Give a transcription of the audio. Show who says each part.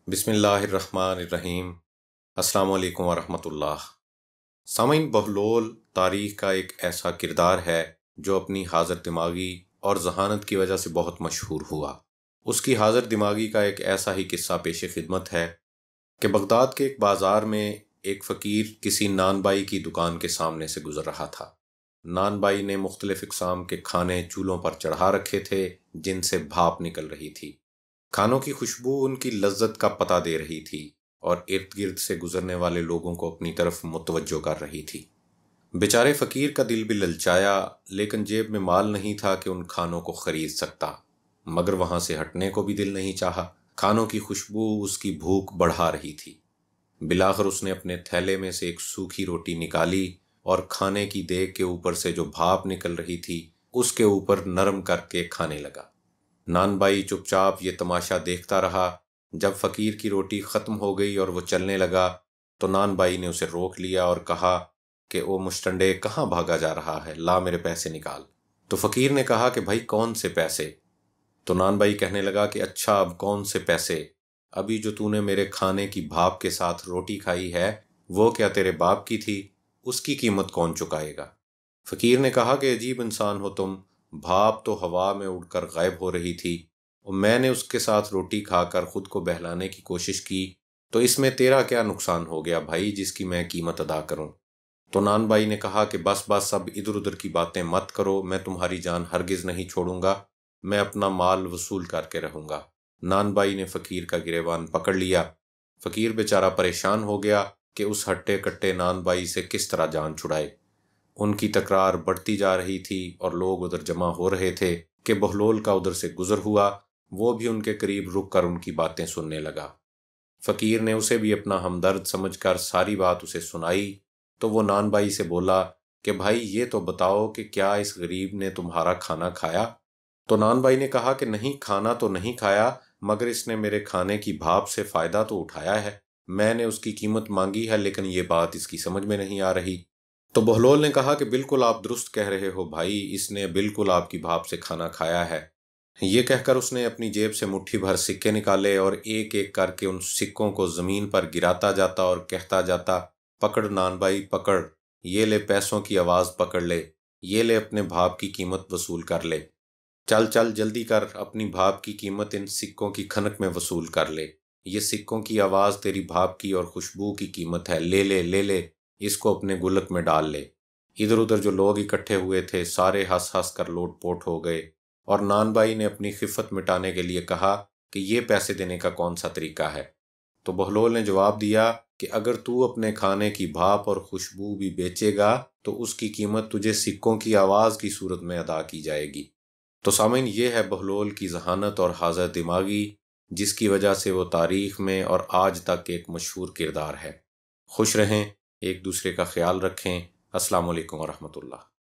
Speaker 1: بسم اللہ الرحمن الرحیم۔ السلام علیکم ورحمۃ اللہ۔ سامعین، بہلول تاریخ کا ایک ایسا کردار ہے جو اپنی حاضر دماغی اور ذہانت کی وجہ سے بہت مشہور ہوا۔ اس کی حاضر دماغی کا ایک ایسا ہی قصہ پیش خدمت ہے کہ بغداد کے ایک بازار میں ایک فقیر کسی نان بائی کی دکان کے سامنے سے گزر رہا تھا۔ نان بائی نے مختلف اقسام کے کھانے چولہوں پر چڑھا رکھے تھے جن سے بھاپ نکل رہی تھی۔ کھانوں کی خوشبو ان کی لذت کا پتہ دے رہی تھی اور ارد گرد سے گزرنے والے لوگوں کو اپنی طرف متوجہ کر رہی تھی۔ بیچارے فقیر کا دل بھی للچایا، لیکن جیب میں مال نہیں تھا کہ ان کھانوں کو خرید سکتا، مگر وہاں سے ہٹنے کو بھی دل نہیں چاہا۔ کھانوں کی خوشبو اس کی بھوک بڑھا رہی تھی۔ بالآخر اس نے اپنے تھیلے میں سے ایک سوکھی روٹی نکالی اور کھانے کی دیگ کے اوپر سے جو بھاپ نکل رہی تھی اس کے اوپر نرم کر کے کھانے لگا۔ نان بائی چپ چاپ یہ تماشا دیکھتا رہا۔ جب فقیر کی روٹی ختم ہو گئی اور وہ چلنے لگا تو نان بائی نے اسے روک لیا اور کہا کہ او مشٹنڈے، کہاں بھاگا جا رہا ہے؟ لا میرے پیسے نکال۔ تو فقیر نے کہا کہ بھائی کون سے پیسے؟ تو نان بائی کہنے لگا کہ اچھا، اب کون سے پیسے؟ ابھی جو تو نے میرے کھانے کی بھاپ کے ساتھ روٹی کھائی ہے وہ کیا تیرے باپ کی تھی؟ اس کی قیمت کون چکائے گا؟ فقیر نے کہا کہ عجیب انسان ہو تم، بھاپ تو ہوا میں اڑ کر غائب ہو رہی تھی اور میں نے اس کے ساتھ روٹی کھا کر خود کو بہلانے کی کوشش کی، تو اس میں تیرا کیا نقصان ہو گیا بھائی جس کی میں قیمت ادا کروں؟ تو نان بائی نے کہا کہ بس بس، اب ادھر ادھر کی باتیں مت کرو، میں تمہاری جان ہرگز نہیں چھوڑوں گا، میں اپنا مال وصول کر کے رہوں گا۔ نان بائی نے فقیر کا گریبان پکڑ لیا۔ فقیر بیچارہ پریشان ہو گیا کہ اس ہٹے کٹے نان بائی سے کس طرح جان چھڑائے۔ ان کی تکرار بڑھتی جا رہی تھی اور لوگ ادھر جمع ہو رہے تھے کہ بہلول کا ادھر سے گزر ہوا، وہ بھی ان کے قریب رک کر ان کی باتیں سننے لگا۔ فقیر نے اسے بھی اپنا ہمدرد سمجھ کر ساری بات اسے سنائی تو وہ نان بائی سے بولا کہ بھائی یہ تو بتاؤ کہ کیا اس غریب نے تمہارا کھانا کھایا؟ تو نان بائی نے کہا کہ نہیں، کھانا تو نہیں کھایا، مگر اس نے میرے کھانے کی بھاپ سے فائدہ تو اٹھایا ہے۔ میں نے اس کی قیمت مانگی ہے لیکن یہ بات اس کی سمجھ میں نہیں آ رہی۔ تو بہلول نے کہا کہ بالکل آپ درست کہہ رہے ہو بھائی، اس نے بالکل آپ کی بھاپ سے کھانا کھایا ہے۔ یہ کہہ کر اس نے اپنی جیب سے مٹھی بھر سکے نکالے اور ایک ایک کر کے ان سکوں کو زمین پر گراتا جاتا اور کہتا جاتا، پکڑ نان بائی پکڑ، یہ لے پیسوں کی آواز پکڑ لے، یہ لے اپنے بھاپ کی قیمت وصول کر لے، چل چل جلدی کر، اپنی بھاپ کی قیمت ان سکوں کی کھنک میں وصول کر لے، یہ سکوں کی آواز تیری بھاپ کی اور خوشبو کی قیمت ہے، لے لے لے لے، اس کو اپنے گلک میں ڈال لے۔ ادھر ادھر جو لوگ اکٹھے ہوئے تھے سارے ہنس ہنس کر لوٹ پوٹ ہو گئے اور نان بائی نے اپنی خفت مٹانے کے لیے کہا کہ یہ پیسے دینے کا کون سا طریقہ ہے؟ تو بہلول نے جواب دیا کہ اگر تو اپنے کھانے کی بھاپ اور خوشبو بھی بیچے گا تو اس کی قیمت تجھے سکوں کی آواز کی صورت میں ادا کی جائے گی۔ تو سامعین، یہ ہے بہلول کی ذہانت اور حاضر دماغی، جس کی وجہ سے وہ تاریخ میں اور آج تک ایک مشہور کردار ہے۔ خوش رہیں، ایک دوسرے کا خیال رکھیں۔ السلام علیکم ورحمۃ اللہ۔